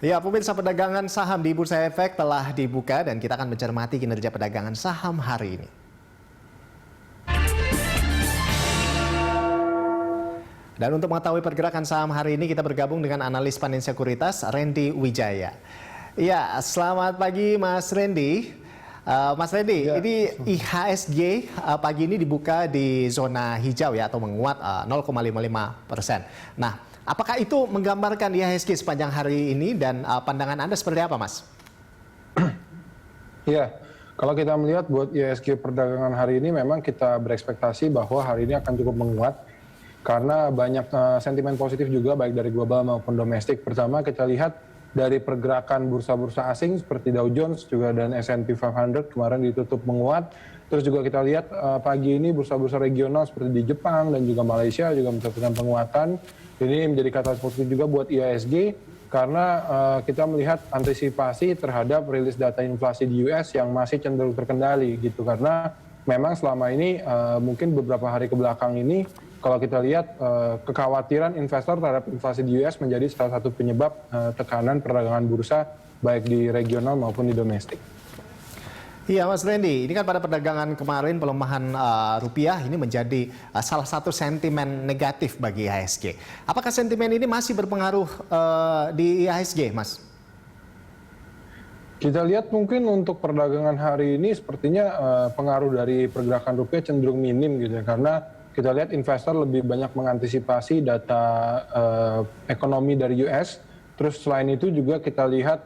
Ya, pemirsa, perdagangan saham di Bursa Efek telah dibuka dan kita akan mencermati kinerja perdagangan saham hari ini. Dan untuk mengetahui pergerakan saham hari ini, kita bergabung dengan analis panen sekuritas Randy Wijaya. Ya, selamat pagi Mas Randy. Mas Randy, Ya. ini IHSG pagi ini dibuka di zona hijau ya, atau menguat 0,55%. Nah, apakah itu menggambarkan IHSG sepanjang hari ini dan pandangan Anda seperti apa, Mas? Ya, kalau kita melihat buat IHSG perdagangan hari ini memang kita berekspektasi bahwa hari ini akan cukup menguat karena banyak sentimen positif juga baik dari global maupun domestik. Pertama kita lihat dari pergerakan bursa-bursa asing seperti Dow Jones juga dan S&P 500 kemarin ditutup menguat. Terus juga kita lihat pagi ini bursa-bursa regional seperti di Jepang dan juga Malaysia juga mencatatkan penguatan. Ini menjadi katalis positif juga buat IHSG karena kita melihat antisipasi terhadap rilis data inflasi di US yang masih cenderung terkendali gitu. Karena memang selama ini mungkin beberapa hari ke belakang ini kalau kita lihat kekhawatiran investor terhadap inflasi di US menjadi salah satu penyebab tekanan perdagangan bursa baik di regional maupun di domestik. Iya, Mas Randy, ini kan pada perdagangan kemarin pelemahan rupiah ini menjadi salah satu sentimen negatif bagi IHSG. Apakah sentimen ini masih berpengaruh di IHSG, Mas? Kita lihat mungkin untuk perdagangan hari ini sepertinya pengaruh dari pergerakan rupiah cenderung minim gitu ya, karena kita lihat investor lebih banyak mengantisipasi data ekonomi dari US. Terus selain itu juga kita lihat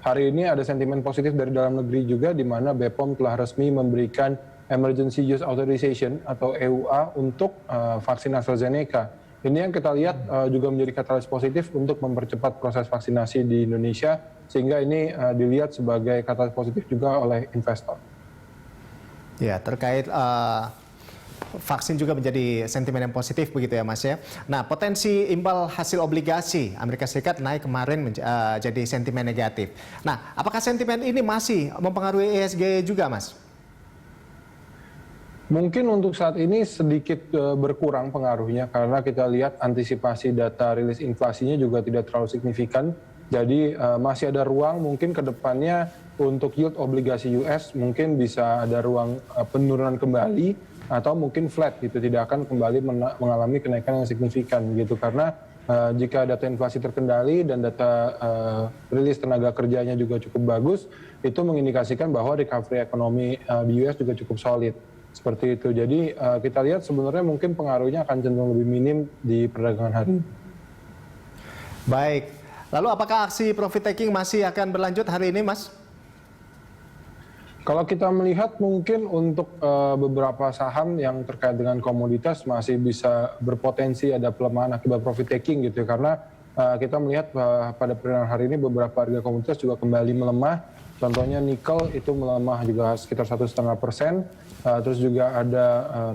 hari ini ada sentimen positif dari dalam negeri juga di mana BPOM telah resmi memberikan Emergency Use Authorization atau EUA untuk vaksin AstraZeneca. Ini yang kita lihat juga menjadi katalis positif untuk mempercepat proses vaksinasi di Indonesia sehingga ini dilihat sebagai katalis positif juga oleh investor. Ya, terkait vaksin juga menjadi sentimen yang positif begitu ya, Mas ya. Nah, potensi imbal hasil obligasi Amerika Serikat naik kemarin jadi sentimen negatif. Nah, apakah sentimen ini masih mempengaruhi IHSG juga, Mas? Mungkin untuk saat ini sedikit berkurang pengaruhnya karena kita lihat antisipasi data rilis inflasinya juga tidak terlalu signifikan. Jadi masih ada ruang mungkin ke depannya untuk yield obligasi US mungkin bisa ada ruang penurunan kembali atau mungkin flat gitu, tidak akan kembali mengalami kenaikan yang signifikan gitu karena jika data inflasi terkendali dan data rilis tenaga kerjanya juga cukup bagus, itu mengindikasikan bahwa recovery ekonomi di US juga cukup solid. Seperti itu. Jadi kita lihat sebenarnya mungkin pengaruhnya akan cenderung lebih minim di perdagangan hari ini. Baik. Lalu apakah aksi profit taking masih akan berlanjut hari ini, Mas? Kalau kita melihat mungkin untuk beberapa saham yang terkait dengan komoditas masih bisa berpotensi ada pelemahan akibat profit taking gitu ya, karena kita melihat pada perdagangan hari ini beberapa harga komoditas juga kembali melemah. Contohnya nikel itu melemah juga sekitar 1,5%. Terus juga ada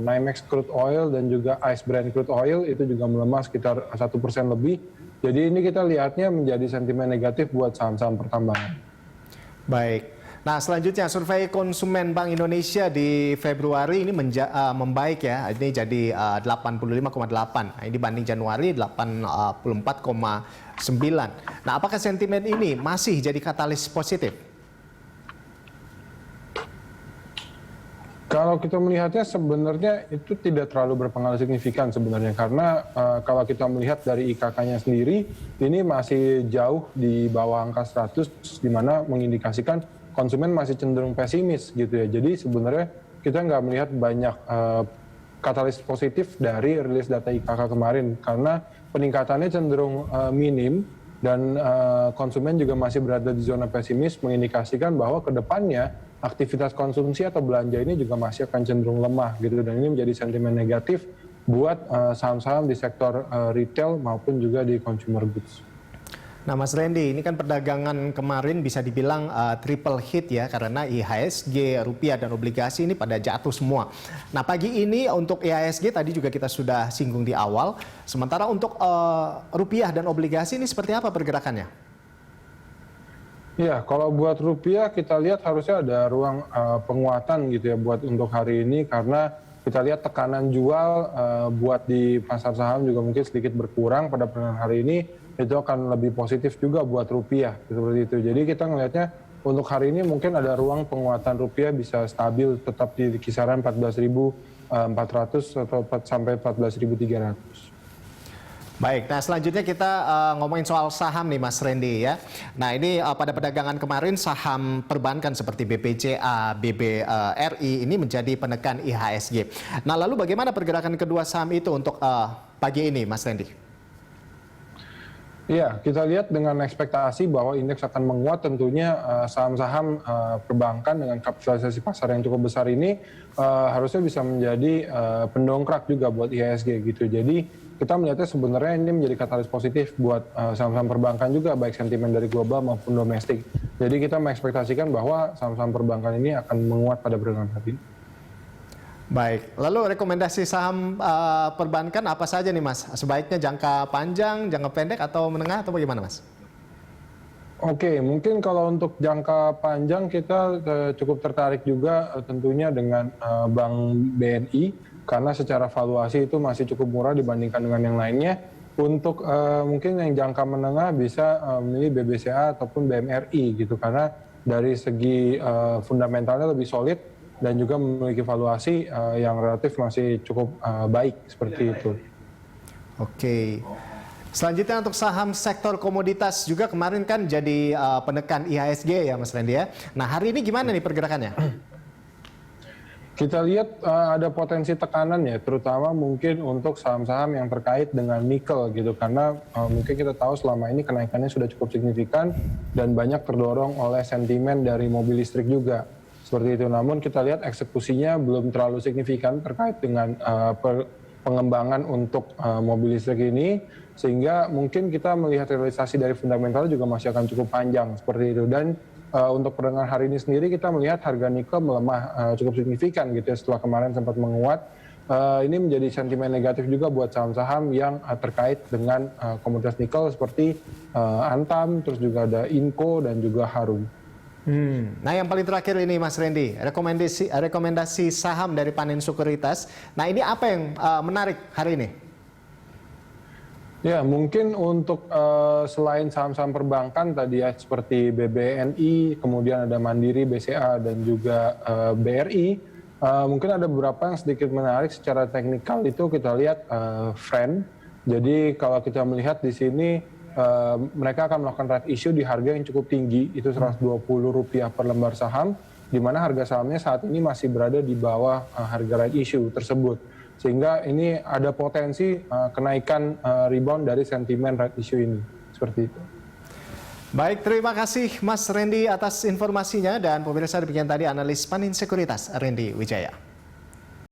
NYMEX crude oil dan juga ICE Brent crude oil itu juga melemah sekitar 1% lebih. Jadi ini kita lihatnya menjadi sentimen negatif buat saham-saham pertambangan. Baik. Nah, selanjutnya survei konsumen Bank Indonesia di Februari ini membaik ya. Ini jadi 85,8. Nah, ini dibanding Januari 84,9. Nah, apakah sentimen ini masih jadi katalis positif? Kalau kita melihatnya sebenarnya itu tidak terlalu berpengaruh signifikan sebenarnya karena kalau kita melihat dari IKK-nya sendiri ini masih jauh di bawah angka 100 di mana mengindikasikan konsumen masih cenderung pesimis gitu ya. Jadi sebenarnya kita nggak melihat banyak katalis positif dari rilis data IKK kemarin karena peningkatannya cenderung minim dan konsumen juga masih berada di zona pesimis mengindikasikan bahwa ke depannya aktivitas konsumsi atau belanja ini juga masih akan cenderung lemah gitu dan ini menjadi sentimen negatif buat saham-saham di sektor retail maupun juga di consumer goods. Nah, Mas Randy, ini kan perdagangan kemarin bisa dibilang triple hit ya karena IHSG, rupiah dan obligasi ini pada jatuh semua. Nah, pagi ini untuk IHSG tadi juga kita sudah singgung di awal. Sementara untuk rupiah dan obligasi ini seperti apa pergerakannya? Ya, kalau buat rupiah kita lihat harusnya ada ruang penguatan gitu ya buat untuk hari ini karena kita lihat tekanan jual buat di pasar saham juga mungkin sedikit berkurang pada perdagangan hari ini itu akan lebih positif juga buat rupiah seperti itu. Jadi kita ngelihatnya untuk hari ini mungkin ada ruang penguatan rupiah bisa stabil tetap di kisaran 14.400 atau sampai 14.300. Baik, nah selanjutnya kita ngomongin soal saham nih Mas Randy ya. Nah ini pada perdagangan kemarin saham perbankan seperti BPCA, BBRI ini menjadi penekan IHSG. Nah lalu bagaimana pergerakan kedua saham itu untuk pagi ini Mas Randy? Iya, kita lihat dengan ekspektasi bahwa indeks akan menguat tentunya saham-saham perbankan dengan kapitalisasi pasar yang cukup besar ini harusnya bisa menjadi pendongkrak juga buat IHSG gitu. Jadi kita melihatnya sebenarnya ini menjadi katalis positif buat saham-saham perbankan juga, baik sentimen dari global maupun domestik. Jadi kita mengekspektasikan bahwa saham-saham perbankan ini akan menguat pada perdagangan hari ini. Baik, lalu rekomendasi saham perbankan apa saja nih Mas? Sebaiknya jangka panjang, jangka pendek atau menengah atau bagaimana Mas? Oke, mungkin kalau untuk jangka panjang kita cukup tertarik juga tentunya dengan Bank BNI karena secara valuasi itu masih cukup murah dibandingkan dengan yang lainnya. Untuk mungkin yang jangka menengah bisa memilih BBCA ataupun BMRI gitu karena dari segi fundamentalnya lebih solid dan juga memiliki valuasi yang relatif masih cukup baik seperti itu. Oke. Selanjutnya untuk saham sektor komoditas juga kemarin kan jadi penekan IHSG ya Mas Randy ya. Nah hari ini gimana nih pergerakannya? Kita lihat ada potensi tekanan ya, terutama mungkin untuk saham-saham yang terkait dengan nikel gitu, karena mungkin kita tahu selama ini kenaikannya sudah cukup signifikan dan banyak terdorong oleh sentimen dari mobil listrik juga. Seperti itu, namun kita lihat eksekusinya belum terlalu signifikan terkait dengan pengembangan untuk mobil listrik ini, sehingga mungkin kita melihat realisasi dari fundamental juga masih akan cukup panjang seperti itu. Dan untuk perdagangan hari ini sendiri kita melihat harga nikel melemah cukup signifikan gitu ya setelah kemarin sempat menguat. Ini menjadi sentimen negatif juga buat saham-saham yang terkait dengan komoditas nikel seperti Antam, terus juga ada Inco dan juga Harum. Nah yang paling terakhir ini Mas Randy, rekomendasi saham dari Panin Sekuritas. Nah ini apa yang menarik hari ini? Ya, mungkin untuk selain saham-saham perbankan tadi ya seperti BBNI, kemudian ada Mandiri, BCA dan juga BRI, mungkin ada beberapa yang sedikit menarik secara teknikal itu kita lihat Friend. Jadi kalau kita melihat di sini mereka akan melakukan right issue di harga yang cukup tinggi, itu Rp120 per lembar saham, di mana harga sahamnya saat ini masih berada di bawah harga right issue tersebut. Sehingga ini ada potensi kenaikan rebound dari sentimen right issue ini. Seperti itu. Baik, terima kasih Mas Randy atas informasinya dan pemirsa demikian tadi analis Panin Sekuritas Randy Wijaya.